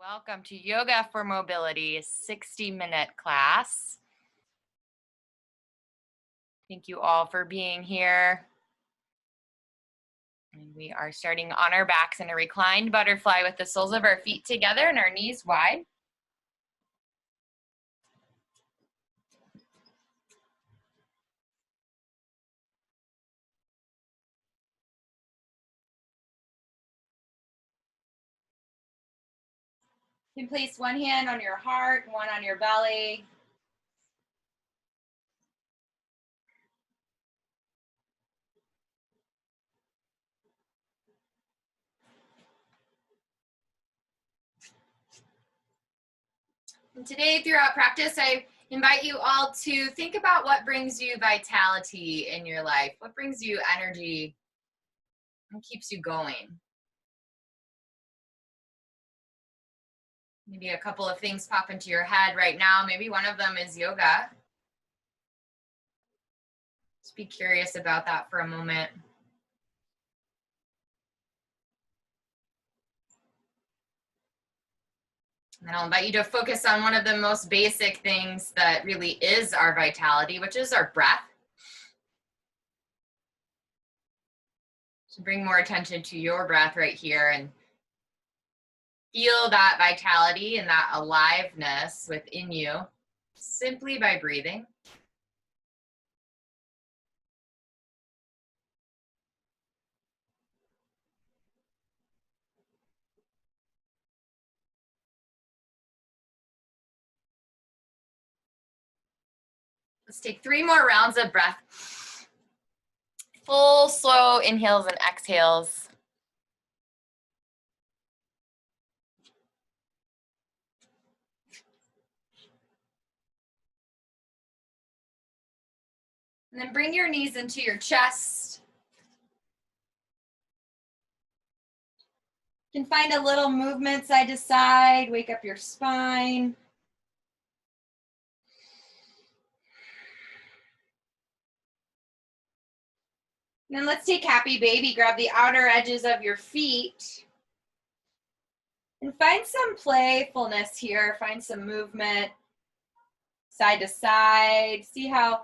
Welcome to Yoga for Mobility, 60-minute class. Thank you all for being here. And we are starting on our backs in a reclined butterfly with the soles of our feet together and our knees wide. You can place one hand on your heart, one on your belly. And today, throughout practice, I invite you all to think about what brings you vitality in your life, what brings you energy and keeps you going. Maybe a couple of things pop into your head right now. Maybe one of them is yoga. Just be curious about that for a moment. And I'll invite you to focus on one of the most basic things that really is our vitality, which is our breath. So bring more attention to your breath right here and feel that vitality and that aliveness within you simply by breathing. Let's take 3 more rounds of breath. Full, slow inhales and exhales. And then bring your knees into your chest. You can find a little movement side to side, wake up your spine. And then let's take happy baby. Grab the outer edges of your feet. And find some playfulness here. Find some movement side to side. See how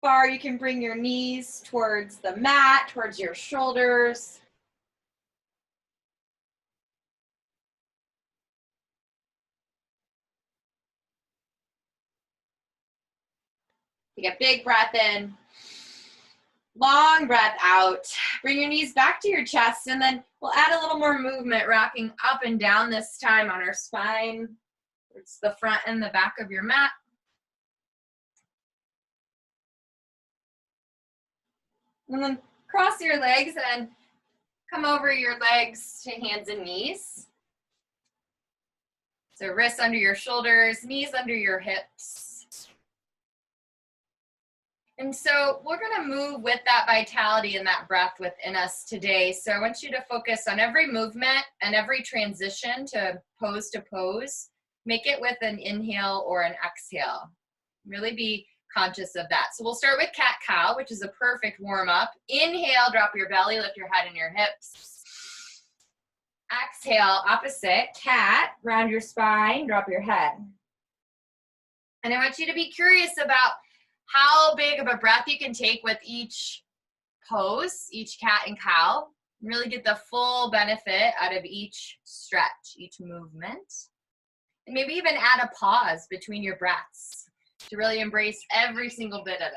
far you can bring your knees towards the mat, towards your shoulders. Take a big breath in. Long breath out. Bring your knees back to your chest, and then we'll add a little more movement, rocking up and down this time on our spine. It's the front and the back of your mat. And then cross your legs and come over your legs to hands and knees. So wrists under your shoulders, knees under your hips. And so we're going to move with that vitality and that breath within us today. So I want you to focus on every movement and every transition to pose. Make it with an inhale or an exhale. Really be conscious of that. So we'll start with cat-cow, which is a perfect warm-up. Inhale, drop your belly, lift your head and your hips. Exhale, opposite, cat, round your spine, drop your head. And I want you to be curious about how big of a breath you can take with each pose, each cat and cow. Really get the full benefit out of each stretch, each movement. And maybe even add a pause between your breaths to really embrace every single bit of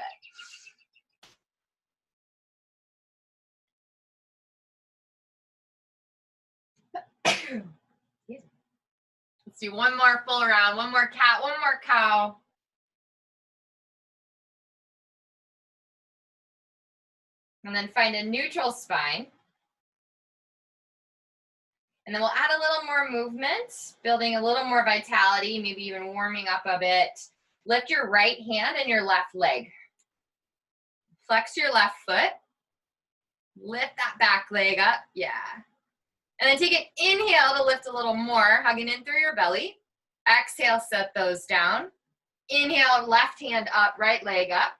it. Let's do one more full round, one more cat, one more cow. And then find a neutral spine. And then we'll add a little more movement, building a little more vitality, maybe even warming up a bit. Lift your right hand and your left leg. Flex your left foot. Lift that back leg up, yeah. And then take an inhale to lift a little more, hugging in through your belly. Exhale, set those down. Inhale, left hand up, right leg up.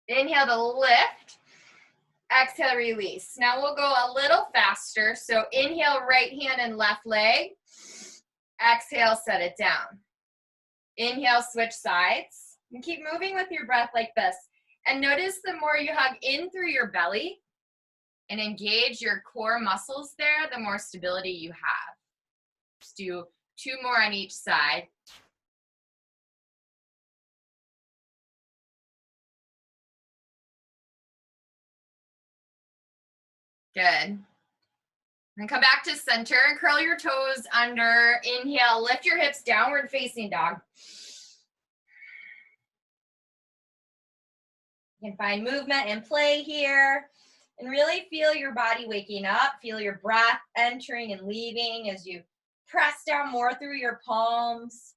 Inhale to lift. Exhale, release. Now we'll go a little faster. So inhale, right hand and left leg. Exhale, set it down. Inhale, switch sides. And keep moving with your breath like this. And notice the more you hug in through your belly and engage your core muscles there, the more stability you have. Just do 2 more on each side. Good. And come back to center and curl your toes under. Inhale, lift your hips, downward facing dog. You can find movement and play here. And really feel your body waking up. Feel your breath entering and leaving as you press down more through your palms.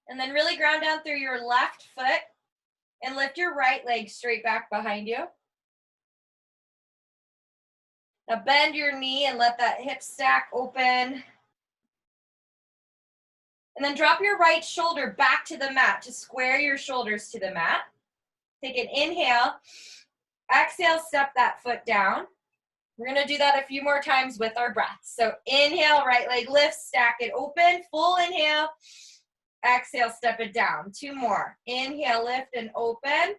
And then really ground down through your left foot and lift your right leg straight back behind you. Now bend your knee and let that hip stack open. And then drop your right shoulder back to the mat to square your shoulders to the mat. Take an inhale. Exhale, step that foot down. We're going to do that a few more times with our breath. So inhale, right leg lifts, stack it open. Full inhale. Exhale, step it down. 2 more. Inhale, lift and open.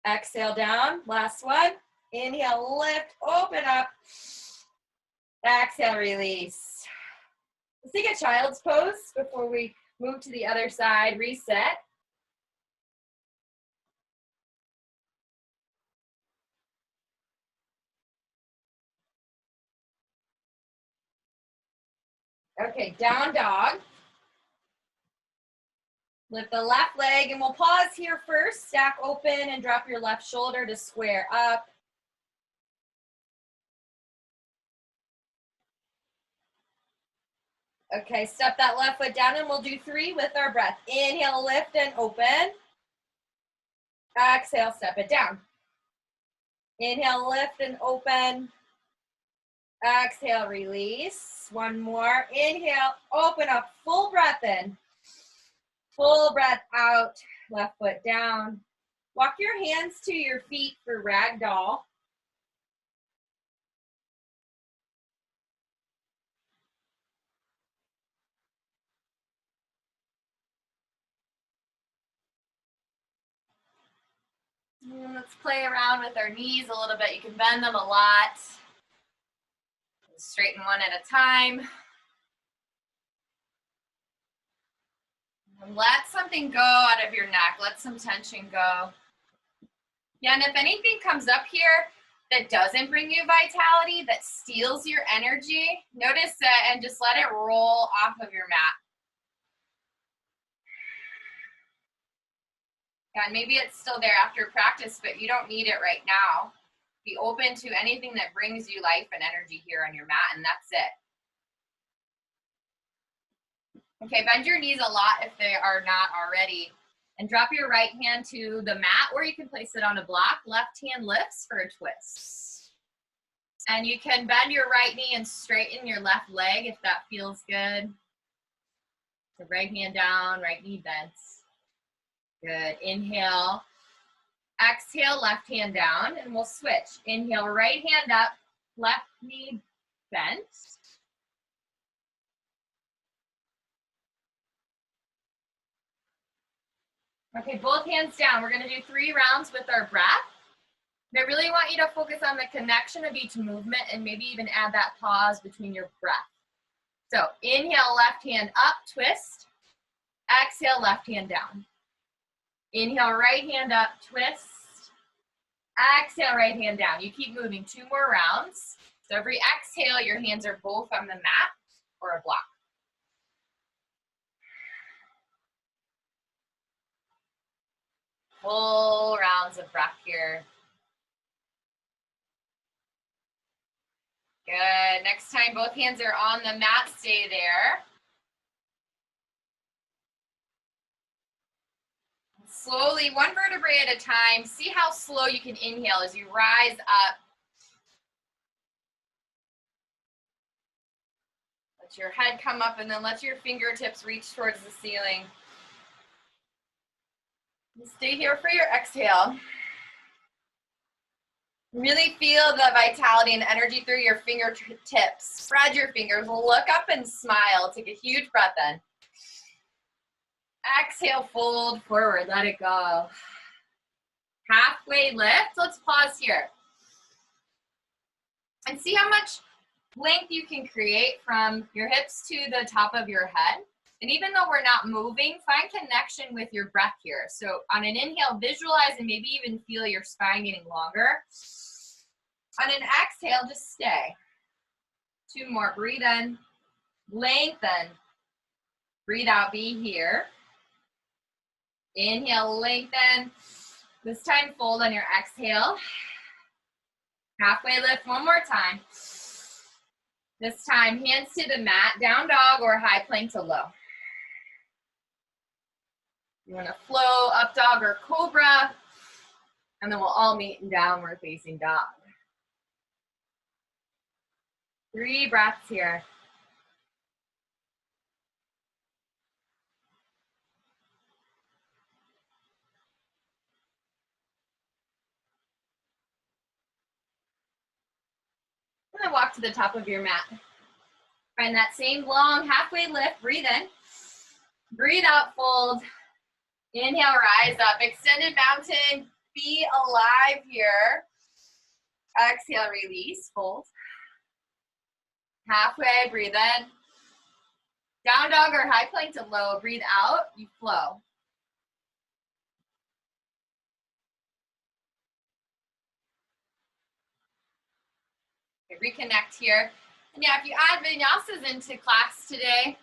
Exhale, down. Last one. Inhale, lift, open up. Exhale, release. Let's take a child's pose before we move to the other side. Reset. Okay, down dog. Lift the left leg, and we'll pause here first. Stack open and drop your left shoulder to square up. Okay, step that left foot down, and we'll do 3 with our breath. Inhale, lift and open. Exhale, step it down. Inhale, lift and open. Exhale, release. 1 more. Inhale, open up, full breath in. Full breath out, left foot down. Walk your hands to your feet for ragdoll. And let's play around with our knees a little bit. You can bend them a lot. Straighten one at a time. And let something go out of your neck. Let some tension go. Yeah, and if anything comes up here that doesn't bring you vitality, that steals your energy, notice it and just let it roll off of your mat. Yeah, and maybe it's still there after practice, but you don't need it right now. Be open to anything that brings you life and energy here on your mat, and that's it. Okay, bend your knees a lot if they are not already. And drop your right hand to the mat, or you can place it on a block. Left hand lifts for a twist. And you can bend your right knee and straighten your left leg if that feels good. So right hand down, right knee bent. Good. Inhale. Exhale, left hand down, and we'll switch. Inhale, right hand up, left knee bent. Okay, both hands down. We're going to do 3 rounds with our breath. I really want you to focus on the connection of each movement and maybe even add that pause between your breath. So inhale, left hand up, twist. Exhale, left hand down. Inhale, right hand up, twist. Exhale, right hand down. You keep moving. 2 more rounds. So every exhale, your hands are both on the mat or a block. Full rounds of breath here. Good. Next time, both hands are on the mat, stay there. Slowly, 1 vertebrae at a time. See how slow you can inhale as you rise up. Let your head come up and then let your fingertips reach towards the ceiling. Stay here for your exhale. Really feel the vitality and energy through your fingertips. Spread your fingers, look up and smile. Take a huge breath in. Exhale, fold forward, let it go. Halfway lift, let's pause here. And see how much length you can create from your hips to the top of your head. And even though we're not moving, find connection with your breath here. So on an inhale, visualize and maybe even feel your spine getting longer. On an exhale, just stay. 2 more, breathe in, lengthen. Breathe out, be here. Inhale, lengthen. This time, fold on your exhale. Halfway lift, one more time. This time, hands to the mat, down dog or high plank to low. You want to flow, up dog or cobra, and then we'll all meet in downward facing dog. 3 breaths here. And then walk to the top of your mat. Find that same long halfway lift, breathe in. Breathe out, fold. Inhale, rise up. Extended mountain, be alive here. Exhale, release, fold. Halfway, breathe in. Down dog or high plank to low, breathe out, you flow. Okay, reconnect here. And yeah, if you add vinyasas into class today,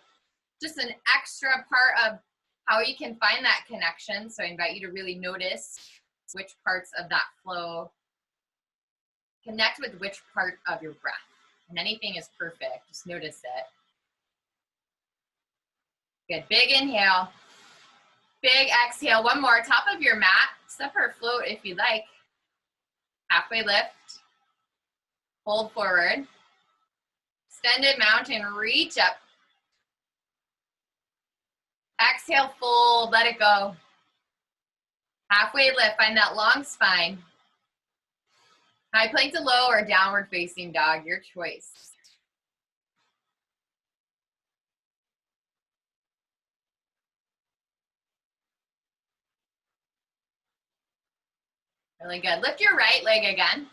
just an extra part of how you can find that connection. So I invite you to really notice which parts of that flow connect with which part of your breath. And anything is perfect, just notice it. Good, big inhale, big exhale. One more, top of your mat, step or float if you like. Halfway lift, hold forward. Extended mountain, reach up. Exhale, fold, let it go. Halfway lift, find that long spine. High plank to low or downward facing dog, your choice. Really good. Lift your right leg again.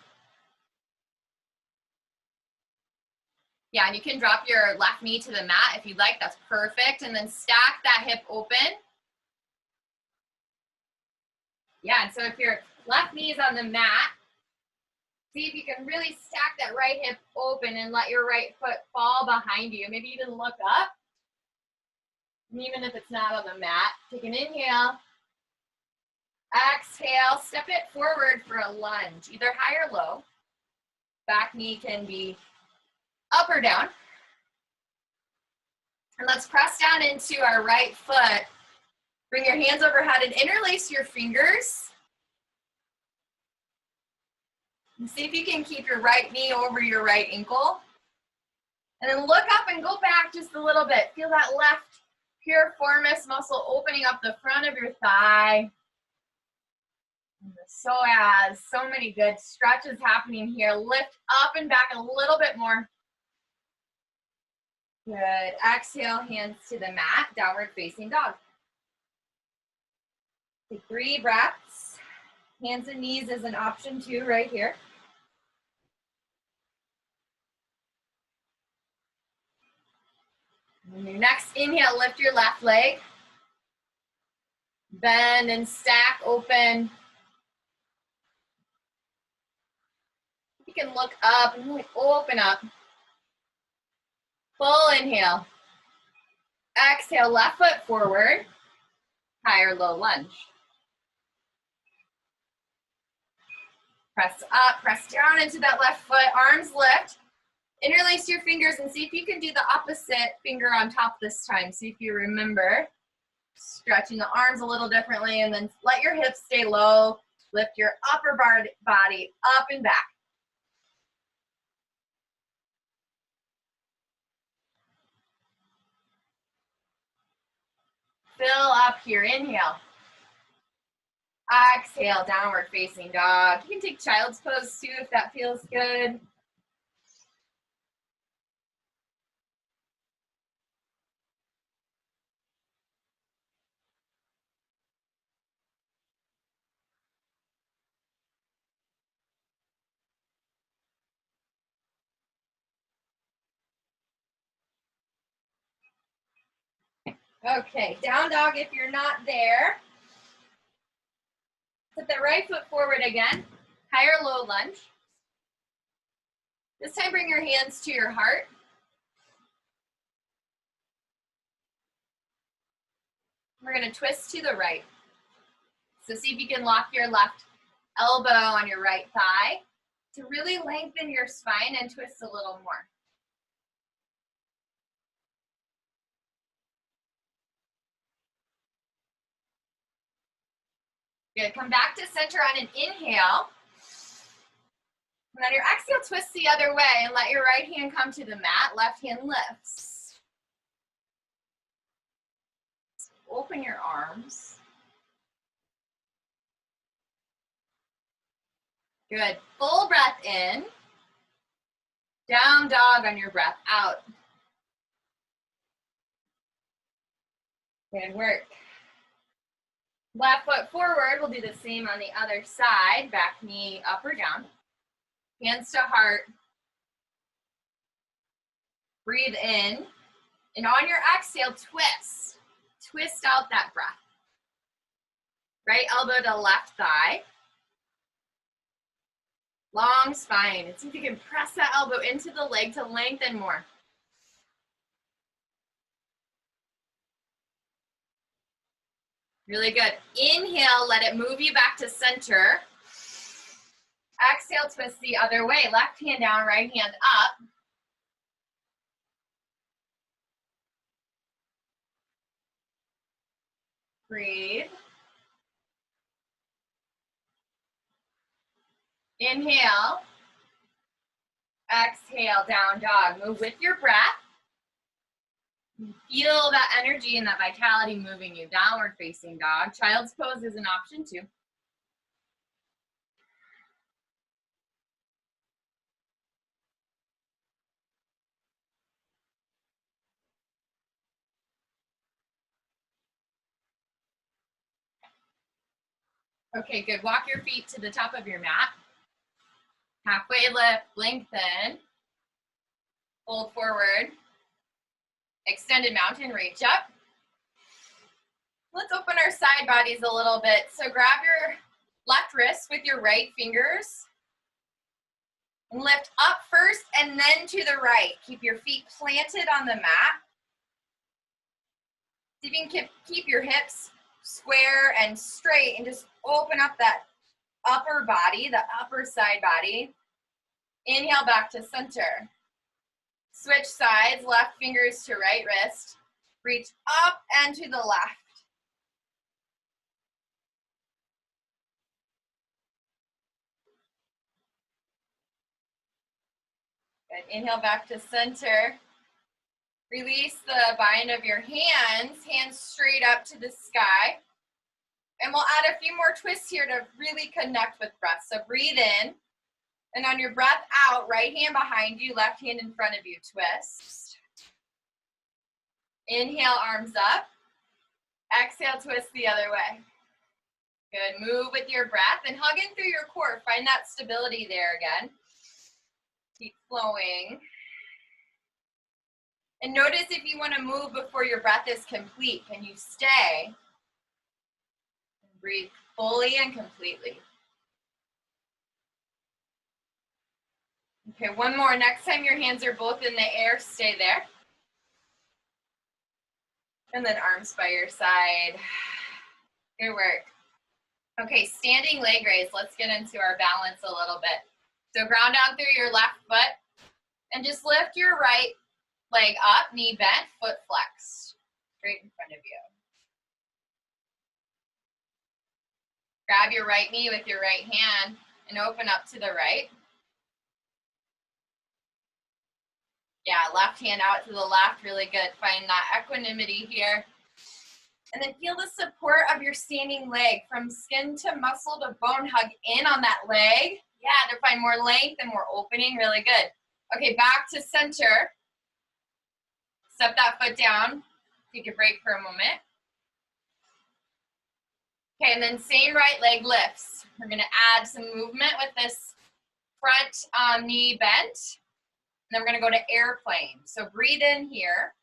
Yeah, and you can drop your left knee to the mat if you'd like, that's perfect. And then stack that hip open. Yeah, and so if your left knee is on the mat, see if you can really stack that right hip open and let your right foot fall behind you. Maybe even look up. And even if it's not on the mat, take an inhale. Exhale, step it forward for a lunge, either high or low. Back knee can be up or down. And let's press down into our right foot. Bring your hands overhead and interlace your fingers. And see if you can keep your right knee over your right ankle. And then look up and go back just a little bit. Feel that left piriformis muscle opening up the front of your thigh. And the psoas, so many good stretches happening here. Lift up and back a little bit more. Good. Exhale, hands to the mat, downward facing dog. Take 3 breaths. Hands and knees is an option too, right here. And your next inhale, lift your left leg. Bend and stack open. You can look up and really open up. Full inhale. Exhale, left foot forward. High or low lunge. Press up, press down into that left foot, arms lift. Interlace your fingers and see if you can do the opposite finger on top this time. See if you remember. Stretching the arms a little differently and then let your hips stay low. Lift your upper body up and back. Fill up here, inhale. Exhale, downward facing dog. You can take child's pose too if that feels good. Okay, down dog if you're not there. Put the right foot forward again. Higher low lunge. This time bring your hands to your heart. We're going to twist to the right. So see if you can lock your left elbow on your right thigh to really lengthen your spine and twist a little more. Good. Come back to center on an inhale. And on your exhale, twist the other way and let your right hand come to the mat. Left hand lifts. Open your arms. Good. Full breath in. Down dog on your breath out. Good work. Left foot forward. We'll do the same on the other side. Back knee up or down. Hands to heart. Breathe in. And on your exhale, twist. Twist out that breath. Right elbow to left thigh. Long spine. And see if you can press that elbow into the leg to lengthen more. Really good. Inhale, let it move you back to center. Exhale, twist the other way. Left hand down, right hand up. Breathe. Inhale. Exhale, down dog. Move with your breath. Feel that energy and that vitality moving you. Downward facing dog. Child's pose is an option too. Okay, good. Walk your feet to the top of your mat. Halfway lift, lengthen. Fold forward. Extended mountain, reach up. Let's open our side bodies a little bit. So grab your left wrist with your right fingers. And lift up first and then to the right. Keep your feet planted on the mat. See if you can keep your hips square and straight and just open up that upper body, the upper side body. Inhale back to center. Switch sides, left fingers to right wrist. Reach up and to the left. Good. Inhale back to center. Release the bind of your hands straight up to the sky. And we'll add a few more twists here to really connect with breath. So breathe in. And on your breath out, right hand behind you, left hand in front of you, twist. Inhale, arms up. Exhale, twist the other way. Good, move with your breath and hug in through your core. Find that stability there again. Keep flowing. And notice if you want to move before your breath is complete. Can you stay? Breathe fully and completely. Okay, one more. Next time your hands are both in the air, stay there. And then arms by your side. Good work. Okay, standing leg raise. Let's get into our balance a little bit. So ground down through your left foot and just lift your right leg up, knee bent, foot flexed, straight in front of you. Grab your right knee with your right hand and open up to the right. Yeah, left hand out to the left, really good. Find that equanimity here. And then feel the support of your standing leg from skin to muscle to bone. Hug in on that leg. Yeah, to find more length and more opening. Really good. Okay, back to center. Step that foot down. Take a break for a moment. Okay, and then same right leg lifts. We're gonna add some movement with this front knee bent. And then we're gonna go to airplane. So breathe in here.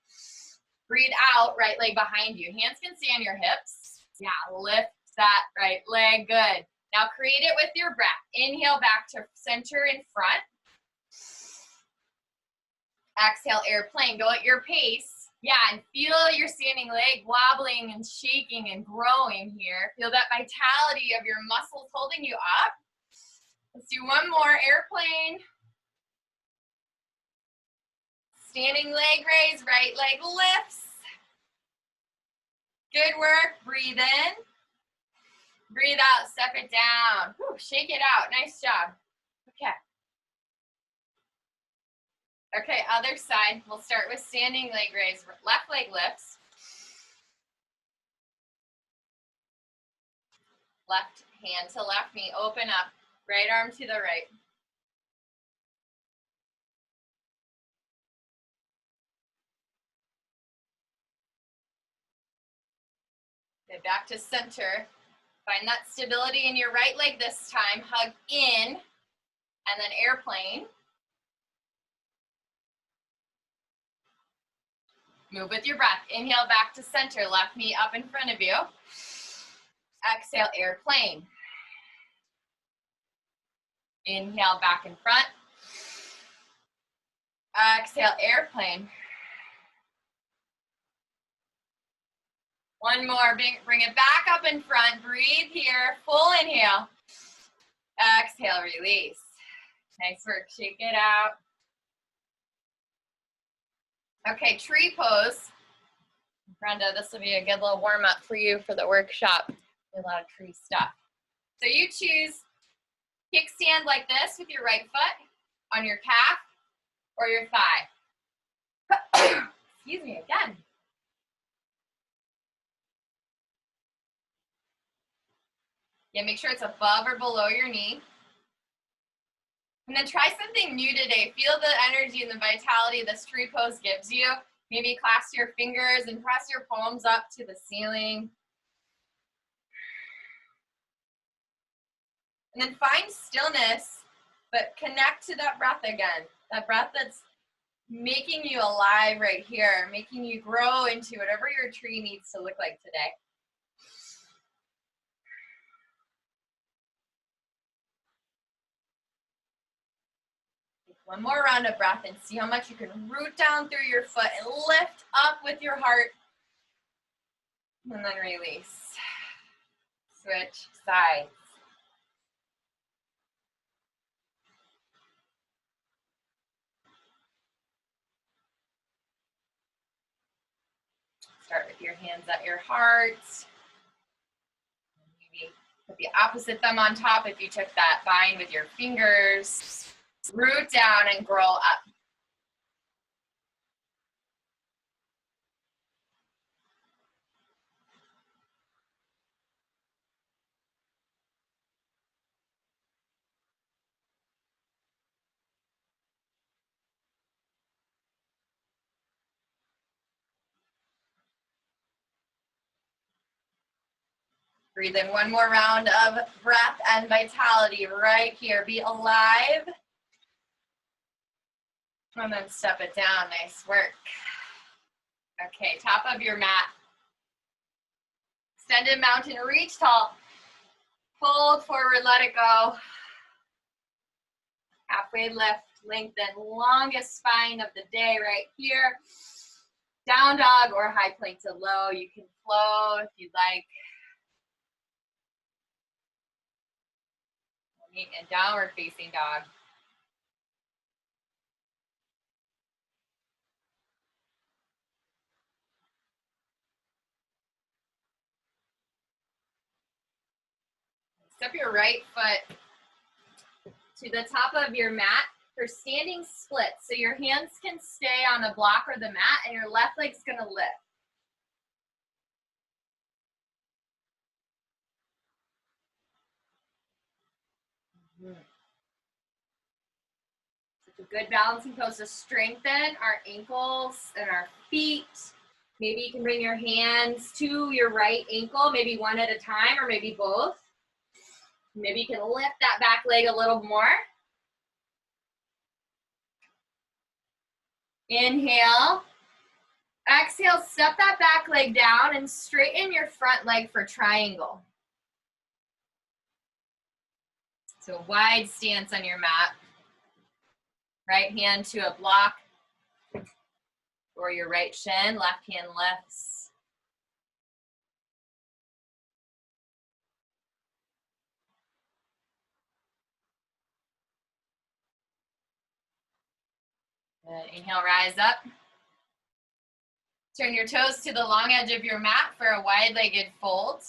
Breathe out, right leg behind you. Hands can stay on your hips. Yeah, lift that right leg, good. Now create it with your breath. Inhale back to center in front. Exhale, airplane, go at your pace. Yeah, and feel your standing leg wobbling and shaking and growing here. Feel that vitality of your muscles holding you up. Let's do one more, airplane. Standing leg raise, right leg lifts. Good work, breathe in. Breathe out, step it down. Whew, shake it out, nice job. Okay. Okay, other side. We'll start with standing leg raise. Left leg lifts. Left hand to left knee, open up. Right arm to the right. Get back to center. Find that stability in your right leg this time. Hug in, and then airplane. Move with your breath. Inhale back to center, left knee up in front of you. Exhale, airplane. Inhale back in front. Exhale, airplane. One more, bring it back up in front. Breathe here, full inhale. Exhale, release. Nice work, shake it out. Okay, tree pose. Brenda, this will be a good little warm up for you for the workshop. A lot of tree stuff. So you choose kickstand like this with your right foot on your calf or your thigh. Excuse me again. Yeah, make sure it's above or below your knee. And then try something new today. Feel the energy and the vitality this tree pose gives you. Maybe clasp your fingers and press your palms up to the ceiling. And then find stillness, but connect to that breath again. That breath that's making you alive right here, making you grow into whatever your tree needs to look like today. Take one more round of breath and see how much you can root down through your foot and lift up with your heart. And then release. Switch sides. Start with your hands at your heart. Maybe put the opposite thumb on top if you took that bind with your fingers. Root down and grow up. Breathe in one more round of breath and vitality right here. Be alive. And then step it down. Nice work. Okay, top of your mat. Extended mountain, reach tall. Fold forward, let it go. Halfway lift, lengthen. Longest spine of the day right here. Down dog or high plank to low. You can flow if you'd like. And downward facing dog. Step your right foot to the top of your mat for standing splits. So your hands can stay on the block or the mat and your left leg's gonna lift. It's a good balancing pose to strengthen our ankles and our feet. Maybe you can bring your hands to your right ankle, maybe one at a time or maybe both. Maybe you can lift that back leg a little more. Inhale. Exhale, step that back leg down and straighten your front leg for triangle. So wide stance on your mat. Right hand to a block or your right shin, left hand lifts. Good. Inhale, rise up. Turn your toes to the long edge of your mat for a wide-legged fold.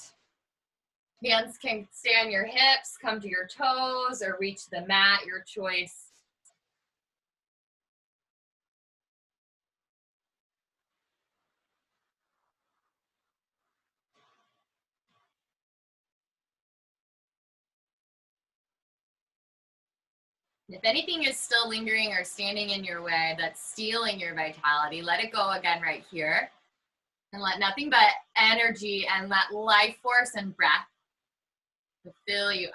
Hands can stay on your hips, come to your toes, or reach the mat, your choice. If anything is still lingering or standing in your way that's stealing your vitality, let it go again right here. And let nothing but energy and that life force and breath to fill you up.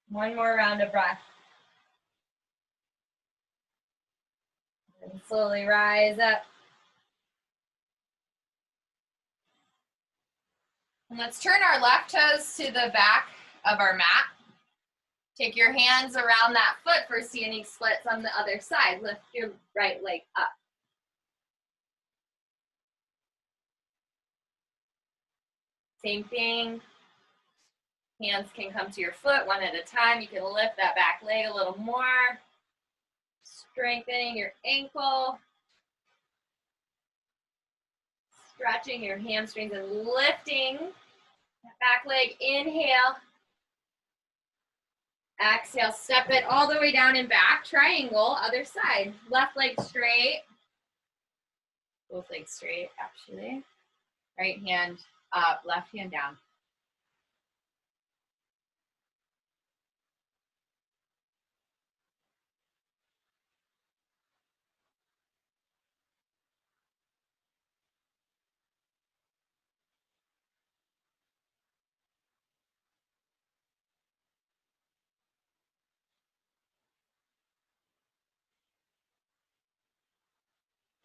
One more round of breath. And slowly rise up. And let's turn our left toes to the back of our mat. Take your hands around that foot for standing splits on the other side. Lift your right leg up. Same thing. Hands can come to your foot one at a time. You can lift that back leg a little more. Strengthening your ankle. Stretching your hamstrings and lifting that back leg. Inhale. Exhale, step it all the way down and back. Triangle, other side. Left leg straight. Both legs straight, actually. Right hand up, left hand down.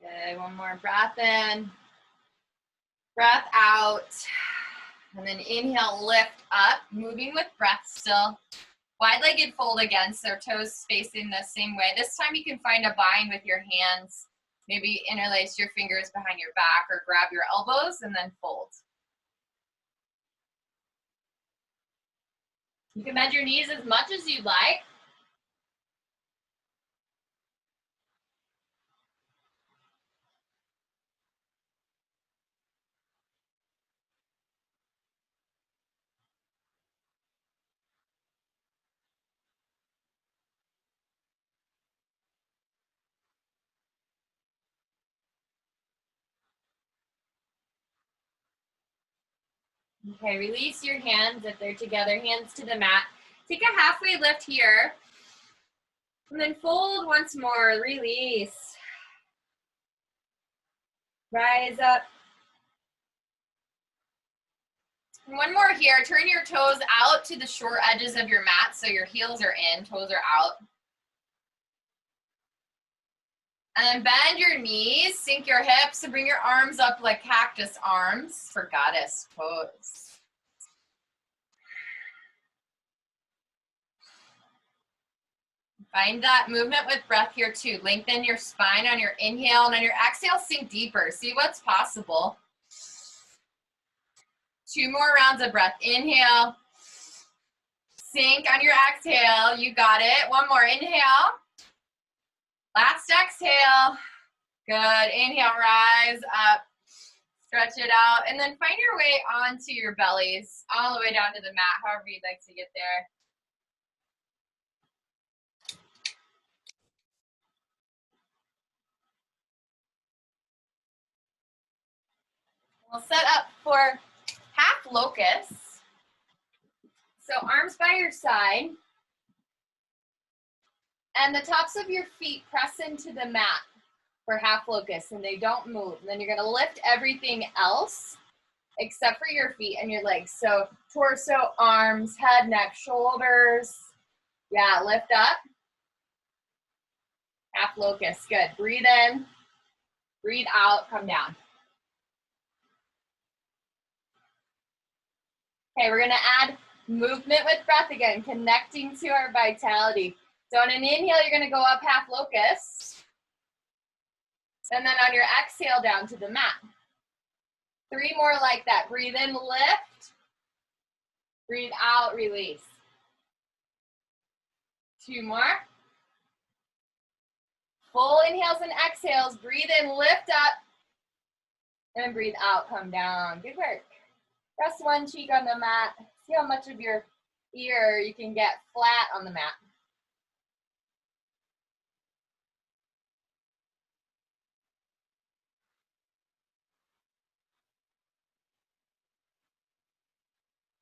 Good, one more breath in. Breath out. And then inhale, lift up, moving with breath still. Wide-legged fold again, so toes facing the same way. This time you can find a bind with your hands. Maybe interlace your fingers behind your back or grab your elbows and then fold. You can bend your knees as much as you'd like. Okay, release your hands if they're together, hands to the mat. Take a halfway lift here. And then fold once more, release. Rise up. And one more here, turn your toes out to the short edges of your mat so your heels are in, toes are out. And then bend your knees, sink your hips, and bring your arms up like cactus arms for goddess pose. Find that movement with breath here too. Lengthen your spine on your inhale, and on your exhale, sink deeper. See what's possible. 2 more rounds of breath. Inhale. Sink on your exhale. You got it. One more. Inhale. Last exhale. Good. Inhale, rise up. Stretch it out. And then find your way onto your bellies, all the way down to the mat, however you'd like to get there. We'll set up for half locust. So arms by your side. And the tops of your feet press into the mat for half locust, and they don't move. And then you're gonna lift everything else except for your feet and your legs. So torso, arms, head, neck, shoulders. Yeah, lift up. Half locust, good. Breathe in, breathe out, come down. Okay, we're gonna add movement with breath again, connecting to our vitality. So on an inhale, you're gonna go up half locust. And then on your exhale, down to the mat. 3 more like that. Breathe in, lift. Breathe out, release. 2 more. Full inhales and exhales. Breathe in, lift up. And breathe out, come down. Good work. Rest one cheek on the mat. See how much of your ear you can get flat on the mat.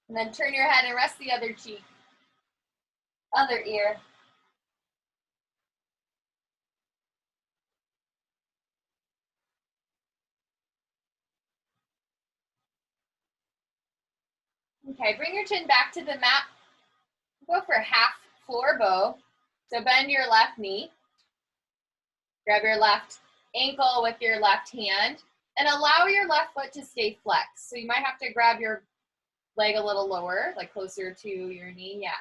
And then turn your head and rest the other cheek, other ear. Okay, bring your chin back to the mat. Go for half floor bow. So bend your left knee. Grab your left ankle with your left hand and allow your left foot to stay flexed. So you might have to grab your leg a little lower, like closer to your knee. Yeah.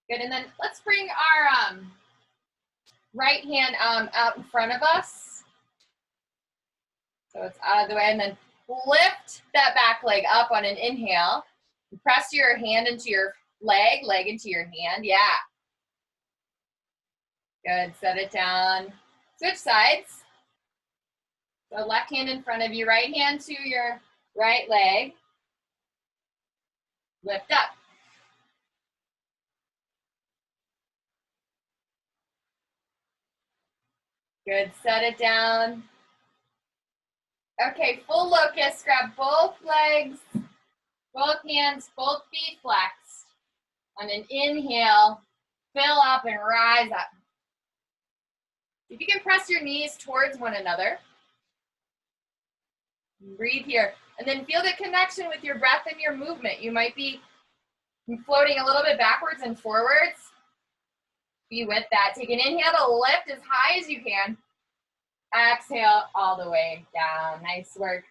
Good, and then let's bring our right hand out in front of us. So it's out of the way, and then lift that back leg up on an inhale. Press your hand into your leg, leg into your hand, yeah. Good, set it down. Switch sides. So left hand in front of you, right hand to your right leg. Lift up. Good, set it down. Okay, full locust, grab both legs, both hands, both feet flexed. On an inhale, fill up and rise up. If you can press your knees towards one another. Breathe here. And then feel the connection with your breath and your movement. You might be floating a little bit backwards and forwards. Be with that. Take an inhale to lift as high as you can. Exhale all the way down. Nice work.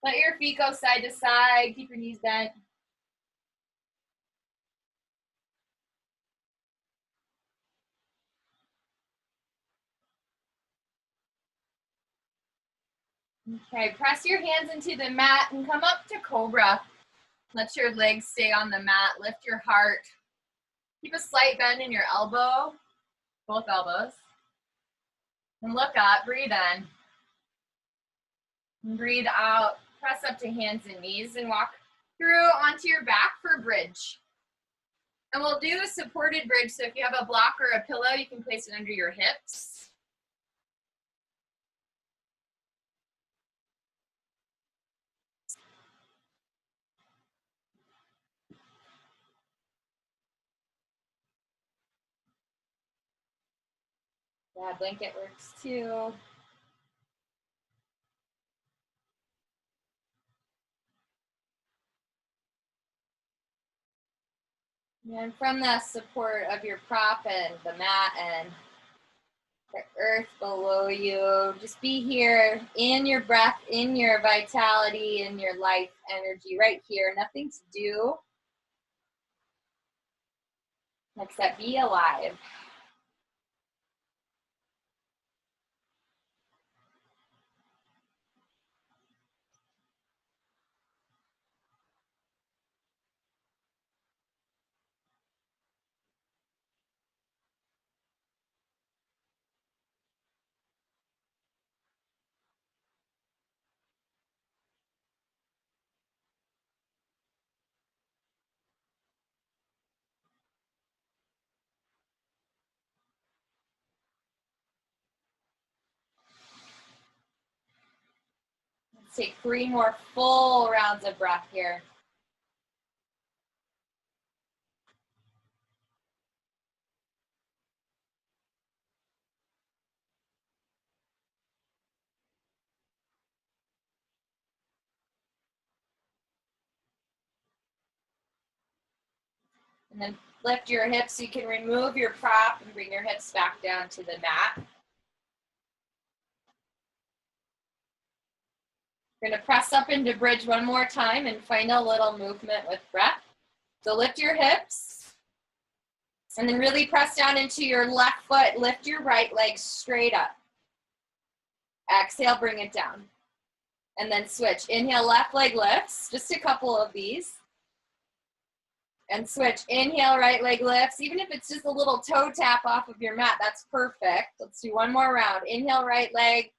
Let your feet go side to side. Keep your knees bent. Okay, press your hands into the mat and come up to cobra. Let your legs stay on the mat. Lift your heart. Keep a slight bend in your elbow, both elbows. And look up, breathe in. And breathe out. Press up to hands and knees and walk through onto your back for bridge. And we'll do a supported bridge. So if you have a block or a pillow, you can place it under your hips. Yeah, blanket works too. And from the support of your prop and the mat and the earth below you, just be here in your breath, in your vitality, in your life energy, right here. Nothing to do except be alive. take 3 more full rounds of breath here. And then lift your hips so you can remove your prop and bring your hips back down to the mat. We're going to press up into bridge one more time and final little movement with breath. So lift your hips and then really press down into your left foot. Lift your right leg straight up. Exhale, bring it down. And then switch. Inhale, left leg lifts. Just a couple of these. And switch. Inhale, right leg lifts. Even if it's just a little toe tap off of your mat, that's perfect. Let's do one more round. Inhale, right leg.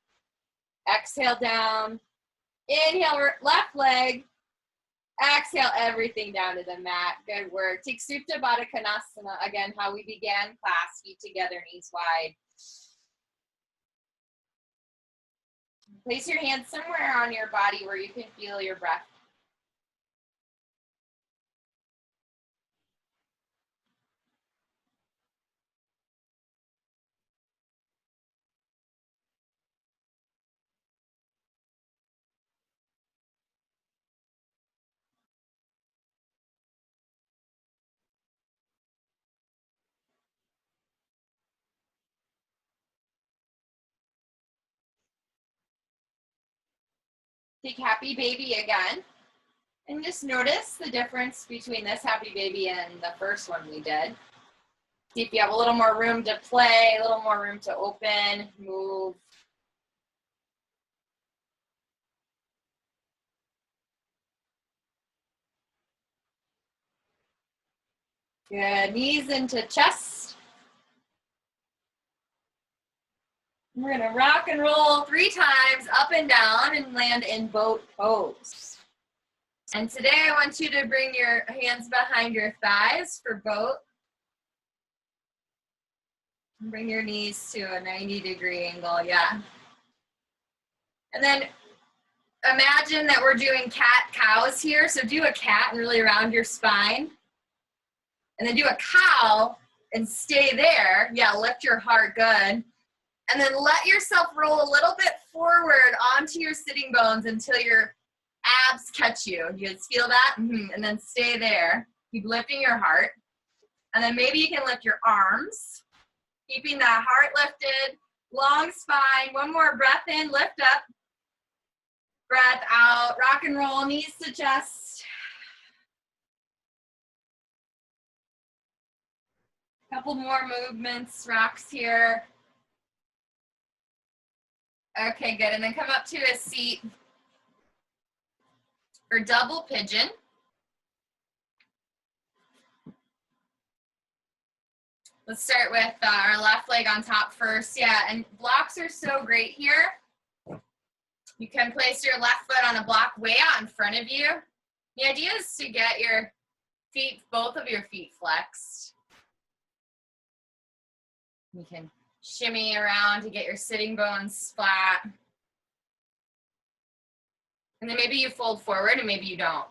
Exhale, down. Inhale, left leg. Exhale, everything down to the mat. Good work. Take Supta Baddha Konasana. Again, how we began class. Feet together, knees wide. Place your hands somewhere on your body where you can feel your breath. Take happy baby again. And just notice the difference between this happy baby and the first one we did. See if you have a little more room to play, a little more room to open, move. Good, knees into chest. We're gonna rock and roll 3 times up and down and land in boat pose. And today I want you to bring your hands behind your thighs for boat. And bring your knees to a 90-degree angle, yeah. And then imagine that we're doing cat-cows here. So do a cat and really round your spine. And then do a cow and stay there. Yeah, lift your heart, good. And then let yourself roll a little bit forward onto your sitting bones until your abs catch you. You guys feel that? And then stay there. Keep lifting your heart. And then maybe you can lift your arms, keeping that heart lifted, long spine. One more breath in, lift up. Breath out, rock and roll, knees to chest. Couple more movements, rocks here. Okay, good. And then come up to a seat for double pigeon. Let's start with our left leg on top first. Yeah, and blocks are so great here. You can place your left foot on a block way out in front of you. The idea is to get your feet, both of your feet flexed. You can shimmy around to get your sitting bones flat. And then maybe you fold forward and maybe you don't.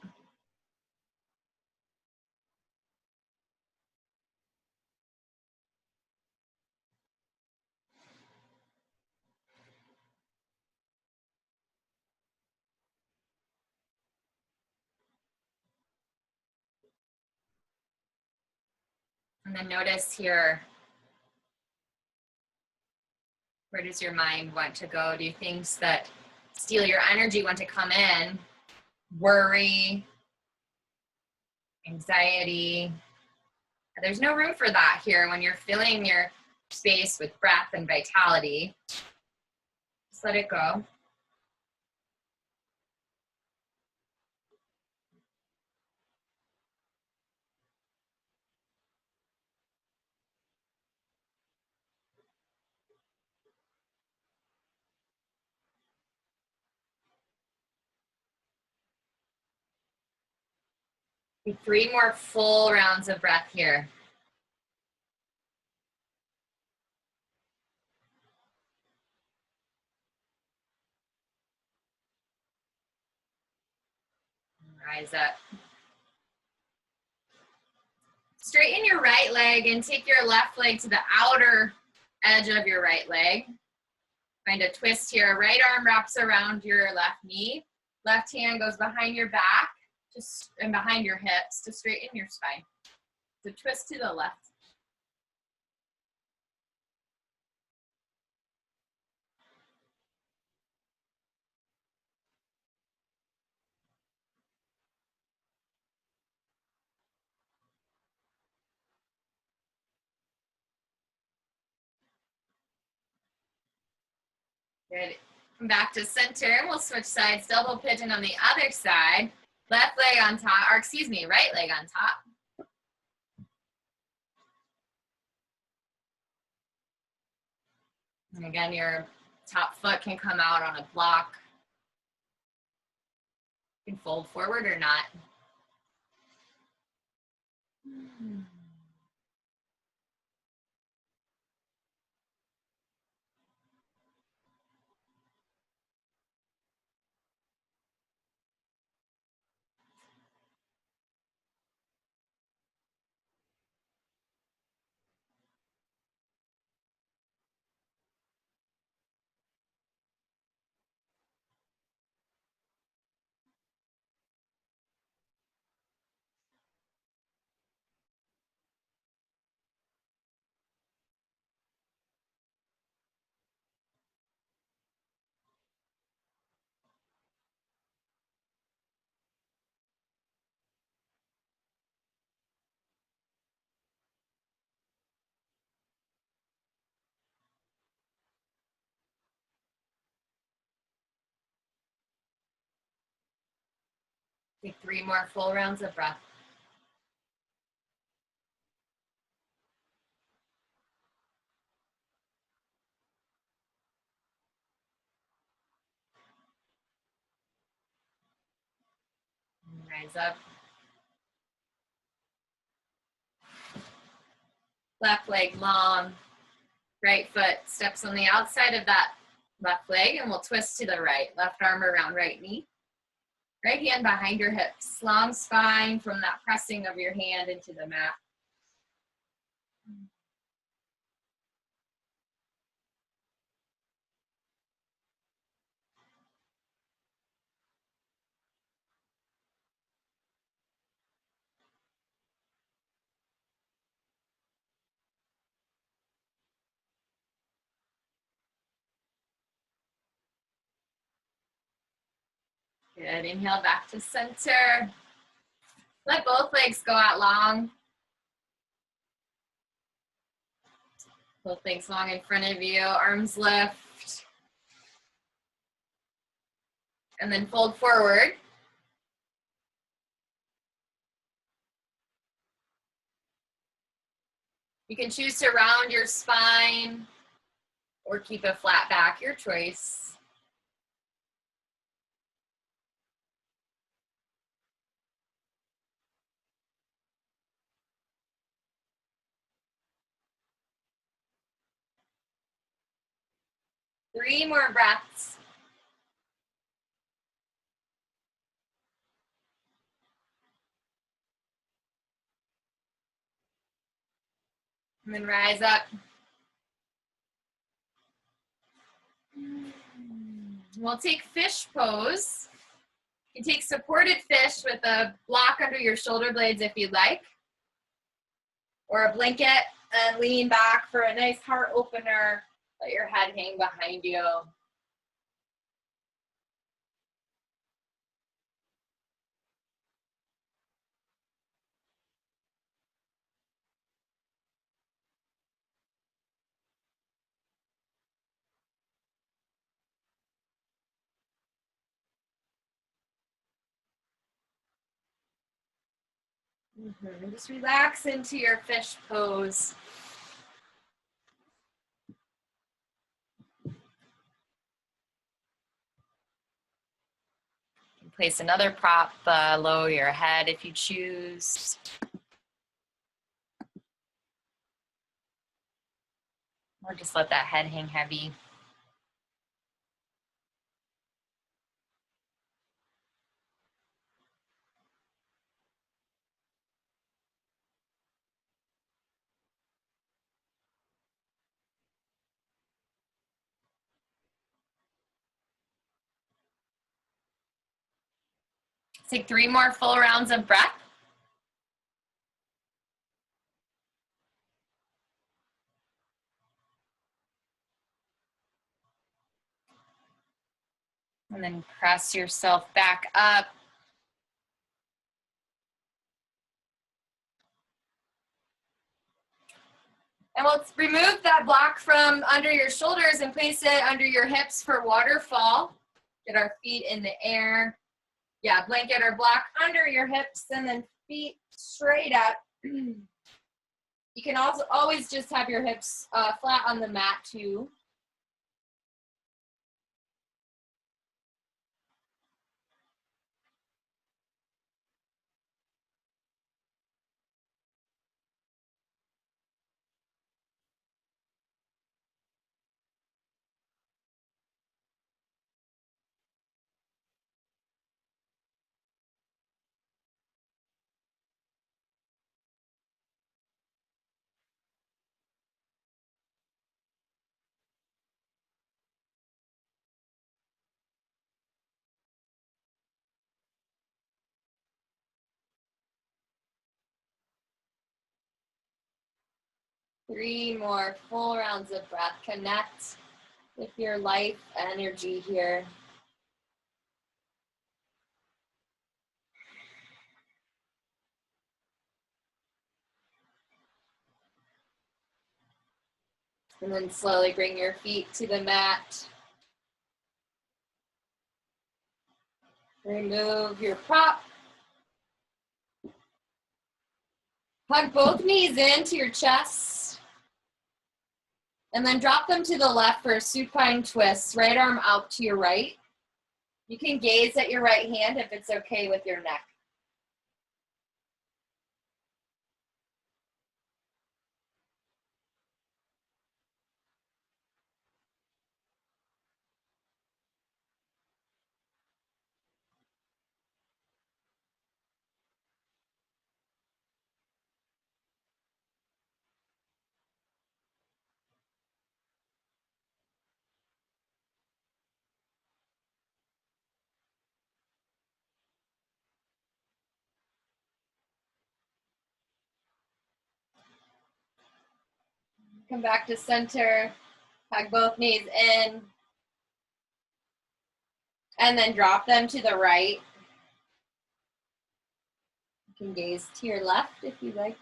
And then notice here, where does your mind want to go? Do things that steal your energy want to come in? Worry, anxiety. There's no room for that here when you're filling your space with breath and vitality. Just let it go. Take 3 more full rounds of breath here. Rise up. Straighten your right leg and take your left leg to the outer edge of your right leg. Find a twist here. Right arm wraps around your left knee. Left hand goes behind your back and behind your hips to straighten your spine. So twist to the left. Good. Come back to center. We'll switch sides. Double pigeon on the other side. Left leg on top, or excuse me, right leg on top. And again, your top foot can come out on a block. You can fold forward or not. Take 3 more full rounds of breath. Rise up. Left leg long. Right foot steps on the outside of that left leg and we'll twist to the right. Left arm around right knee. Right hand behind your hips. Long spine from that pressing of your hand into the mat. Good. Inhale back to center. Let both legs go out long. Both legs long in front of you. Arms lift. And then fold forward. You can choose to round your spine or keep a flat back, your choice. Three more breaths. And then rise up. We'll take fish pose. You can take supported fish with a block under your shoulder blades if you'd like, or a blanket, and lean back for a nice heart opener. Let your head hang behind you. Just relax into your fish pose. Place another prop below your head if you choose. Or just let that head hang heavy. Take 3 more full rounds of breath. And then press yourself back up. And we'll remove that block from under your shoulders and place it under your hips for waterfall. Get our feet in the air. Yeah, blanket or block under your hips and then feet straight up. You can also always just have your hips flat on the mat too. Three more full rounds of breath. Connect with your life energy here. And then slowly bring your feet to the mat. Remove your prop. Hug both knees into your chest. And then drop them to the left for a supine twist. Right arm out to your right. You can gaze at your right hand if it's okay with your neck. Come back to center. Hug both knees in. And then drop them to the right. You can gaze to your left if you like.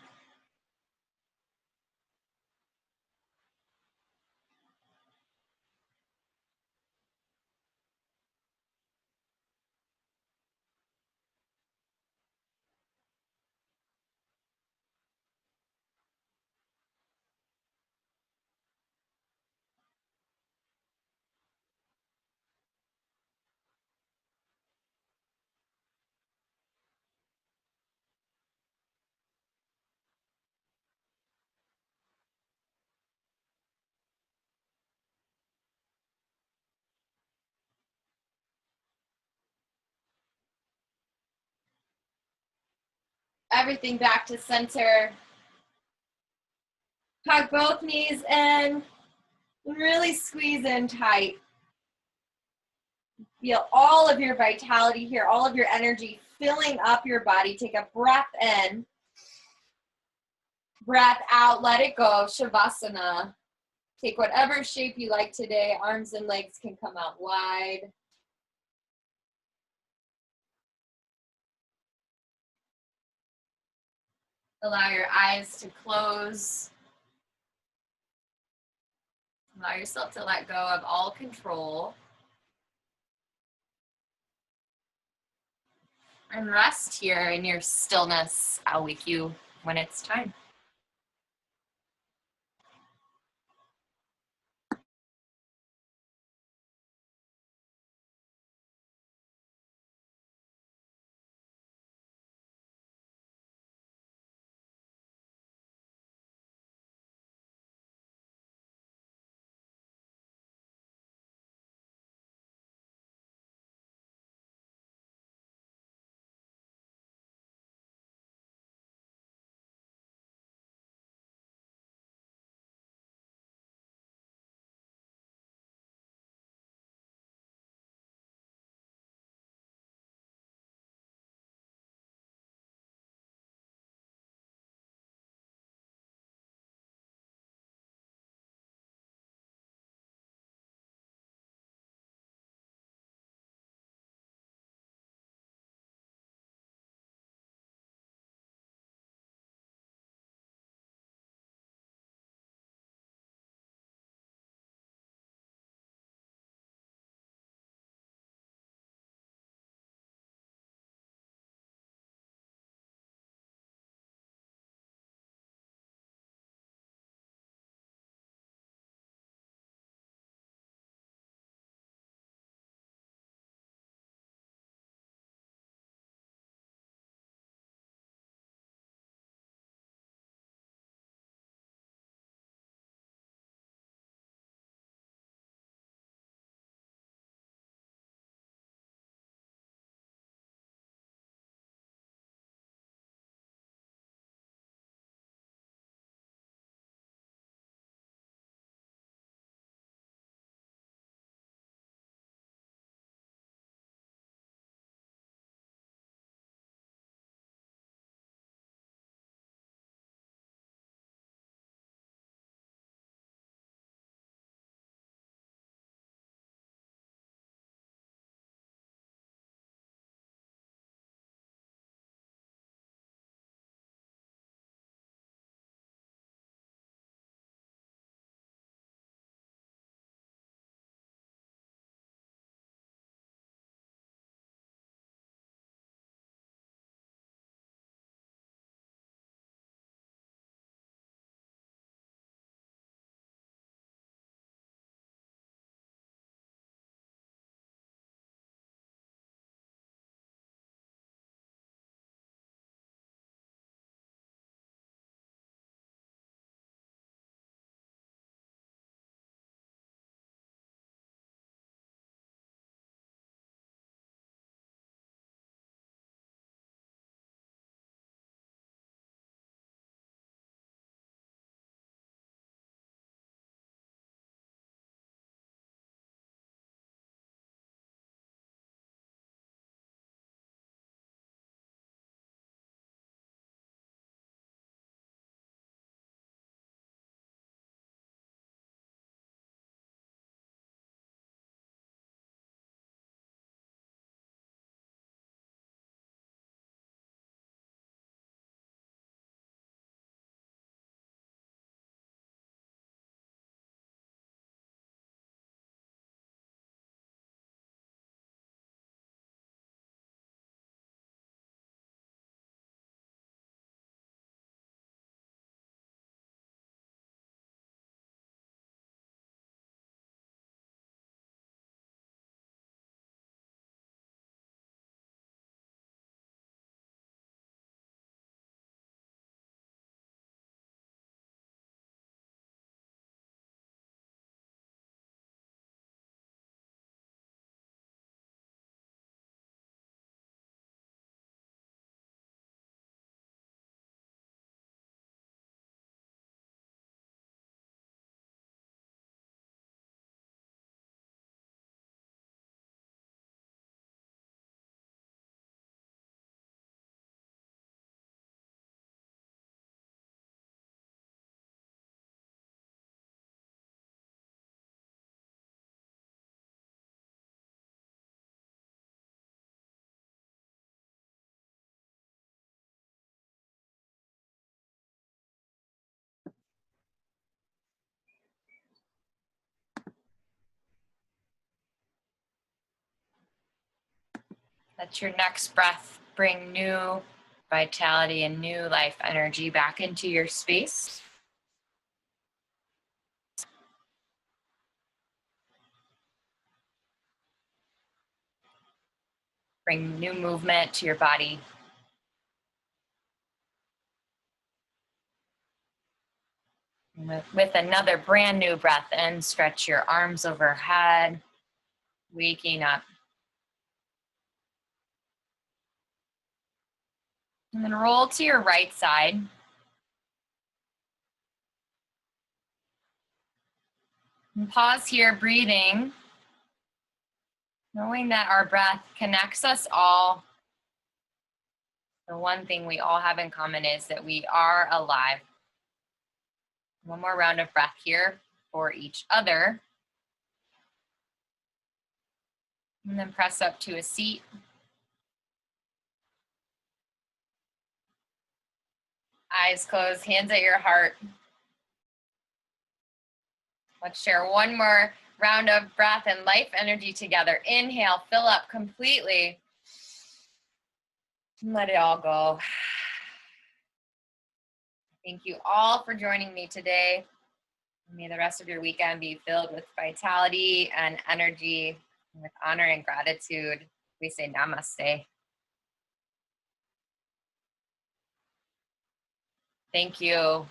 Everything back to center. Hug both knees in. Really squeeze in tight. Feel all of your vitality here, all of your energy filling up your body. Take a breath in. Breath out, let it go, Shavasana. Take whatever shape you like today. Arms and legs can come out wide. Allow your eyes to close. Allow yourself to let go of all control. And rest here in your stillness. I'll wake you when it's time. Let your next breath bring new vitality and new life energy back into your space. Bring new movement to your body. With another brand new breath in, stretch your arms overhead, waking up. And then roll to your right side. And pause here, breathing, knowing that our breath connects us all. The one thing we all have in common is that we are alive. One more round of breath here for each other. And then press up to a seat. Eyes closed, hands at your heart. Let's share one more round of breath and life energy together. Inhale, fill up completely. And let it all go. Thank you all for joining me today. May the rest of your weekend be filled with vitality and energy, with honor and gratitude. We say namaste. Thank you.